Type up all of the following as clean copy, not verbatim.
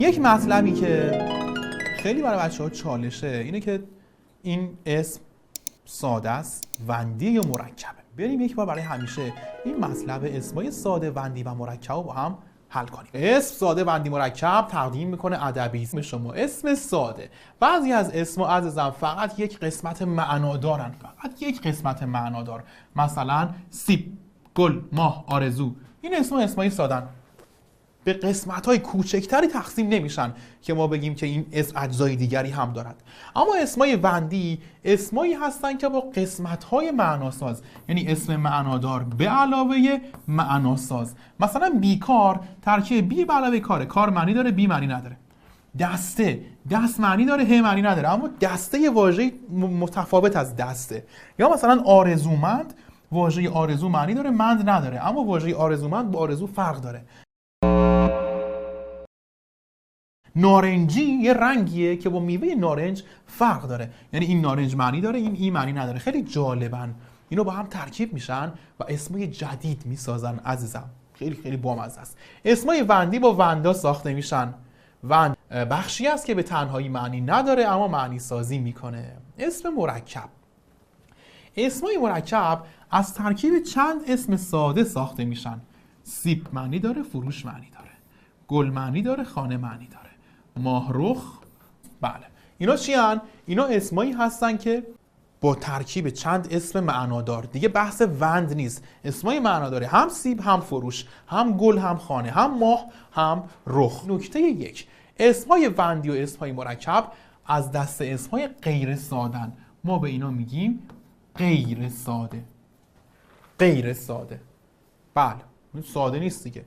یک مطلبی که خیلی برای بچه‌ها چالشه اینه که این اسم ساده است، وندی یا مرکبه. بریم یک بار برای همیشه این مطلب اسمای ساده، وندی و مرکب رو با هم حل کنیم. اسم ساده، وندی، مرکب تقدیم میکنه ادبی اسم شما. اسم ساده، بعضی از اسما عزیزم فقط یک قسمت معنا دارن، فقط یک قسمت معنا دار. مثلا سیب، گل، ماه، آرزو. این اسمای سادن، به قسمت‌های کوچکتری تقسیم نمیشن که ما بگیم که این اسم اجزای دیگری هم دارد. اما اسمای وندی اسمایی هستن که با قسمت‌های معناساز، یعنی اسم معنادار به علاوه معناساز. مثلا بیکار ترکیب بی به علاوه کاره، کار معنی داره، بی معنی نداره. دسته، دست معنی داره، ه معنی نداره، اما دسته یه واژه متفاوت از دسته. یا مثلا آرزومند، واژه آرزو معنی داره، مند نداره، اما واژه آرزومند با آرزو فرق داره. نارنجی یه رنگیه که با میوه نارنج فرق داره، یعنی این نارنج معنی داره، این معنی نداره. خیلی جالبن، اینو با هم ترکیب میشن و اسمای جدید میسازن عزیزم. خیلی خیلی بامزه است. اسمای وندی با وندا ساخته میشن. وند بخشی است که به تنهایی معنی نداره اما معنی سازی میکنه. اسم مرکب، اسمای مرکب از ترکیب چند اسم ساده ساخته میشن. سیب معنی داره، فروش معنی داره، گل معنی داره، خانه معنی داره، ماهرخ. بله، اینا چی هن؟ اینا اسمایی هستن که با ترکیب چند اسم معنادار، دیگه بحث وند نیست، اسمای معناداره، هم سیب هم فروش، هم گل هم خانه، هم ماه هم رخ. نکته یک، اسمای وندی و اسمای مرکب از دسته اسمای غیر سادن. ما به اینا میگیم غیر ساده. غیر ساده، بله، ساده نیست دیگه.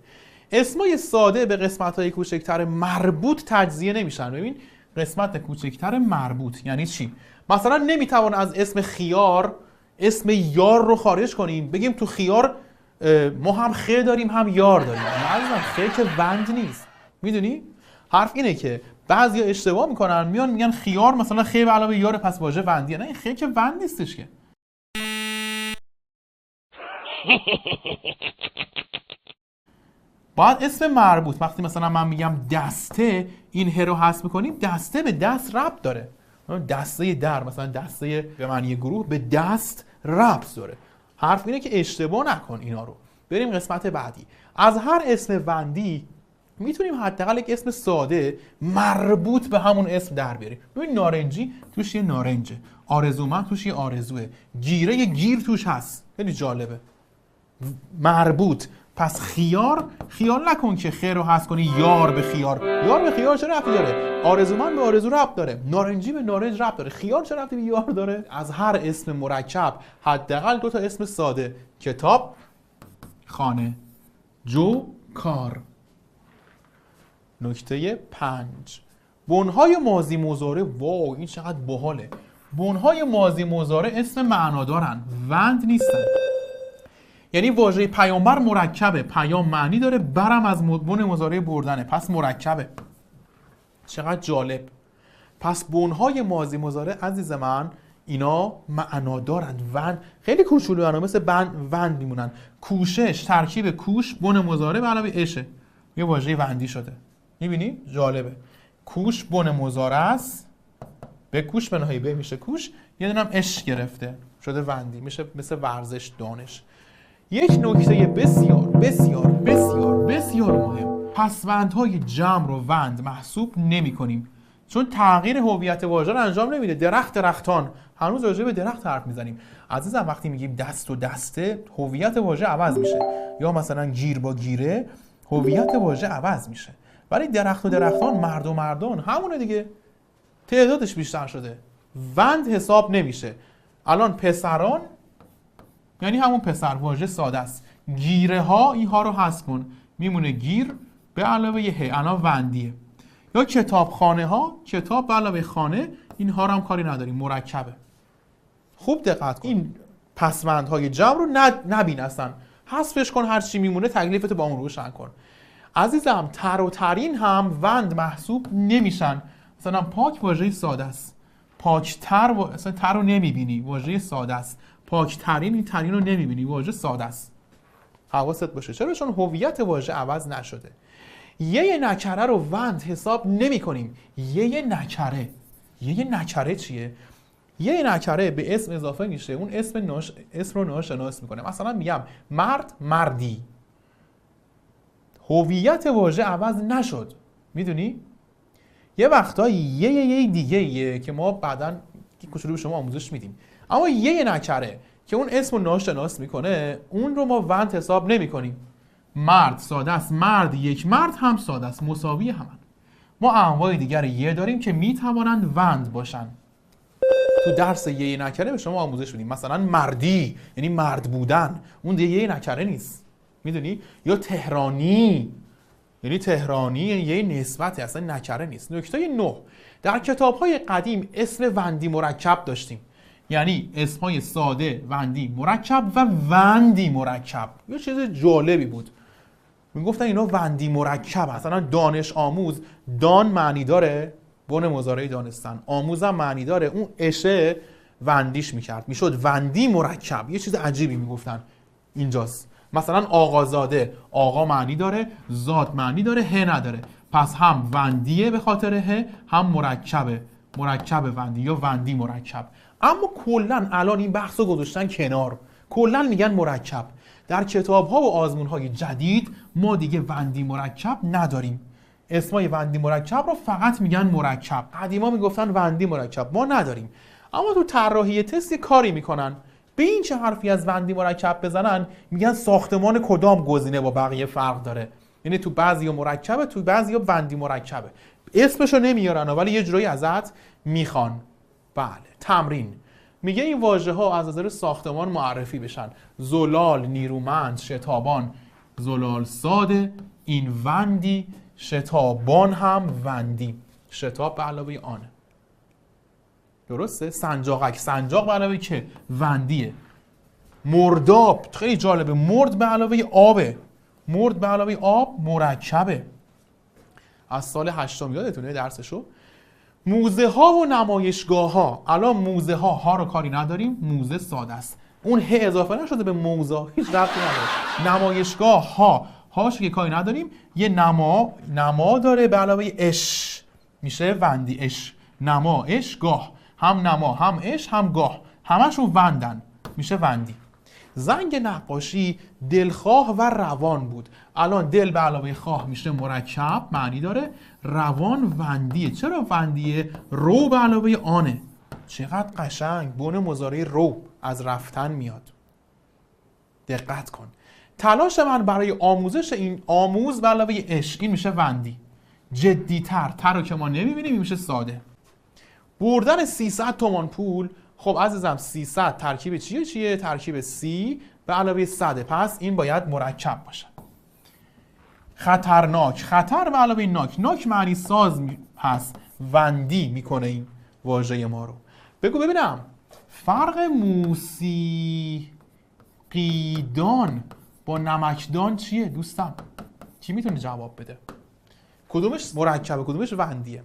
اسمای ساده به قسمت‌های کوچکتر مربوط تجزیه نمیشن. ببین، قسمت کوچکتر مربوط یعنی چی؟ مثلا نمیتوان از اسم خیار اسم یار رو خارج کنیم، بگیم تو خیار ما هم خیر داریم هم یار داریم. عزیزم خیر که وند نیست. میدونی؟ حرف اینه که بعضیا اشتباه میکنن، میگن خیار مثلا خیر به علاوه یار پس واژه وندیه. نه، این خیر که وند نیستش که. باید اسم مربوط، وقتی مثلا من میگم دسته، این ه رو حذف میکنیم، دسته به دست ربط داره. دسته در، مثلا دسته به معنی گروه، به دست ربط داره. حرف اینه که اشتباه نکن اینا رو. بریم قسمت بعدی. از هر اسم وندی میتونیم حداقل یک اسم ساده مربوط به همون اسم در بیاریم. ببین، نارنجی توش یه نارنجه، آرزومند توش یه آرزوه، گیره یه گیر توش هست. خیلی جالبه. مربوط. پس خیار، خیال نکن که خیر رو حذف کنی یار به خیار. یار به خیار چه ربطی داره؟ آرزومند به آرزو ربط داره، نارنجی به نارنج ربط داره، خیار چه ربطی به یار داره؟ از هر اسم مرکب حداقل 2 تا اسم ساده: کتاب، خانه، جو، کار. نکته 5، بنهای ماضی مضارع. واو، این چقدر باحاله. بنهای ماضی مضارع اسم معنادارن، وند نیستن. یعنی واژه پیامبر مرکبه، پیام معنی داره، برم از بن مضارع بردنه، پس مرکبه. چقدر جالب. پس بنهای ماضی مضارع عزیز من اینا معنا دارند، وند خیلی کوچولو، مثل وند میمونن. کوشش ترکیب کوش بن مضارع به علاوه اشه، یه واژه وندی شده. میبینی؟ جالبه. کوش بن مضارع است، به کوش بنهای به میشه کوش، یه دونم اش گرفته شده وندی، میشه مثل ورزش، دانش. یک نکته بسیار بسیار بسیار بسیار مهم، پسوندهای جمع رو وند محسوب نمی کنیم، چون تغییر هویت واژه رو انجام نمیده. درختان، هنوز راجع به درخت حرف میزنیم عزیزم. وقتی میگیم دست و دسته، هویت واژه عوض میشه. یا مثلا گیر با گیره، هویت واژه عوض میشه. ولی درخت و درختان، مرد و مردان همونه دیگه، تعدادش بیشتر شده، وند حساب نمیشه. الان پسران یعنی همون پسر، واژه ساده است. گیره ها، این ها رو حذف کن، میمونه گیر به علاوه یه ه، الان وندیه. یا کتابخانه ها، کتاب به علاوه خانه، این ها رو هم کاری نداریم، مرکبه. خوب دقت کن، این پسوندهای جمع رو نبین اصلا، حذفش کن، هر چی میمونه تکلیفت با اون روشن کن. عزیزم، تر و ترین هم وند محسوب نمیشن. مثلا پاک واژه ساده است، پاکتر اصلا تر رو نمیبینی، واژه ساده است. پاکترین، این ترین رو نمیبینی، واژه ساده است. حواست باشه. چرا؟ چون هویت واژه عوض نشده. یه نکره رو وند حساب نمی کنیم. یه نکره چیه؟ یه نکره به اسم اضافه میشه، اون اسم رو ناشناس میکنه. مثلا میگم مرد مردی، هویت واژه عوض نشد. میدونی؟ یه وقتایی یه دیگه که ما بعداً کوچولو به شما آموزش میدیم، اما یه نکره که اون اسم رو ناشناس میکنه اون رو ما وند حساب نمی کنیم. مرد ساده است، مرد یک مرد هم ساده است، مساوی همن. ما انواع دیگر یه داریم که میتوانند وند باشن. تو درس یه نکره به شما آموزش بدیم. مثلا مردی یعنی مرد بودن، اون دیگه یه نکره نیست. میدونی؟ یا تهرانی یعنی تهرانی یعنی یه نسبتی، اصلا نکره نیست. نکته 9، در کتاب‌های قدیم اسم وندی مرکب داشتیم. یعنی اسم‌های ساده وندی مرکب و وندی مرکب. یه چیز جالبی بود، میگفتن اینا وندی مرکب. مثلا دانش آموز، دان معنی داره بن مضارع دانستن، آموزم معنی داره، اون اشه وندیش میکرد، میشد وندی مرکب. یه چیز عجیبی میگفتن اینجاست. مثلا آقازاده، آقا معنی داره، زاد معنی داره، ه نداره، پس هم وندیه به خاطر ه، هم مرکب وندی یا وندی مرکب. اما کلا الان این بحثو گذاشتن کنار، کلا میگن مرکب. در کتاب‌ها و آزمون‌های جدید ما دیگه وندی مرکب نداریم. اسمای وندی مرکب رو فقط میگن مرکب. قدیما میگفتن وندی مرکب، ما نداریم. اما تو طراحی تست یه کاری میکنن، به این چه حرفی از وندی مرکب بزنن میگن ساختمان کدام گزینه با بقیه فرق داره. یعنی تو بعضیا مرکبه، تو بعضیا وندی مرکبه. اسمشو نمیارن ولی یه جورایی ازت میخوان. بله. تمرین میگه این واژه ها از نظر ساختمان معرفی بشن. زلال نیرومند، شتابان زلال ساده، این وندی، شتابان هم وندی، شتاب به علاوه آنه. درسته؟ سنجاقک، سنجاق به علاوه که وندیه. مرداب خیلی جالبه، مرد به علاوه آبه، مرد به علاوه آب مرکبه. از سال 8 یادتونه درسشو. موزه ها و نمایشگاه ها، الان موزه ها رو کاری نداریم، موزه ساده است، اون ه اضافه نشده به موزه، هیچ ربطی نداره. نمایشگاه هاش که کاری نداریم، یه نما داره به علاوه اش، میشه وندی اش. نما اش گاه، هم نما هم اش هم گاه، همشون وندن، میشه وندی. زنگ نقاشی دلخواه و روان بود. الان دل به علاوه خواه میشه مرکب معنی داره، روان وندیه. چرا وندیه؟ رو به علاوه آنه. چقدر قشنگ، بن مضارع رو از رفتن میاد. دقت کن. تلاش من برای آموزش این، آموز به علاوه اش، این میشه وندی. جدیتر، تر رو که ما نمیبینیم، این میشه ساده. بردن 300 تومان پول. خب عزیزم 300 ترکیب چیه؟ ترکیب 30 به علاوه 100، پس این باید مرکب باشه. خطرناک، خطر به علاوه ناک معنی ساز هست، وندی میکنه این واژه ما رو. بگو ببینم فرق موسیقیدان با نمکدان چیه دوستم؟ کی میتونه جواب بده؟ کدومش مرکبه کدومش وندیه؟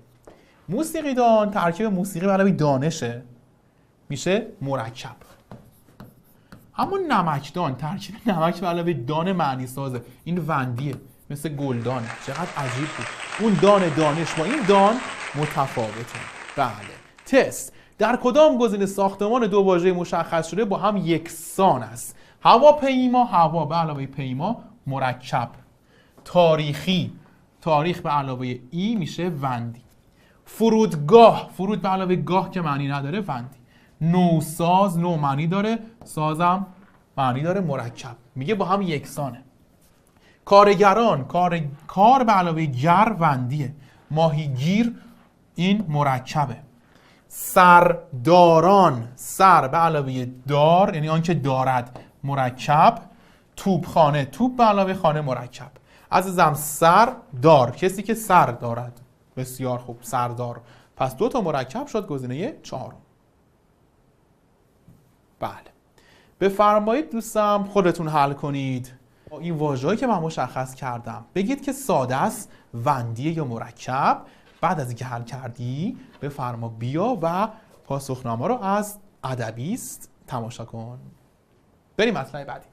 موسیقیدان ترکیب موسیقی به علاوه دانشه، میشه مرکب. اما نمکدان ترکیب نمک به علاوه دان معنی سازه، این وندیه، مثل گلدان. چقدر عجیب بود، اون دان دانش با این دان متفاوته. بله. تست: در کدام گزینه ساختمان دو واژه مشخص شده با هم یکسان است؟ هواپیما، هوا به علاوه پیما مرکب. تاریخی، تاریخ به علاوه ای میشه وندی. فرودگاه، فرود به علاوه گاه که معنی نداره وندی. نوساز، نو معنی داره، سازم معنی داره، مرکب. میگه با هم یکسانه. کارگران، کار به علاوه گر وندیه. ماهیگیر این مرکبه. سرداران، سر به علاوه دار یعنی آنکه دارد مرکب. توپخانه، توپ به علاوه خانه مرکب. عزیزم سردار، کسی که سر دارد. بسیار خوب، سردار. پس 2 تا مرکب شد گزینه 4. بله. بفرمایید دوستم خودتون حل کنید. این واژه‌ای که من مشخص کردم بگید که ساده است، وندیه یا مرکب. بعد از اینکه حل کردی بفرما بیا و پاسخنامه رو از ادبیست تماشا کن. بریم مطلب بعدی.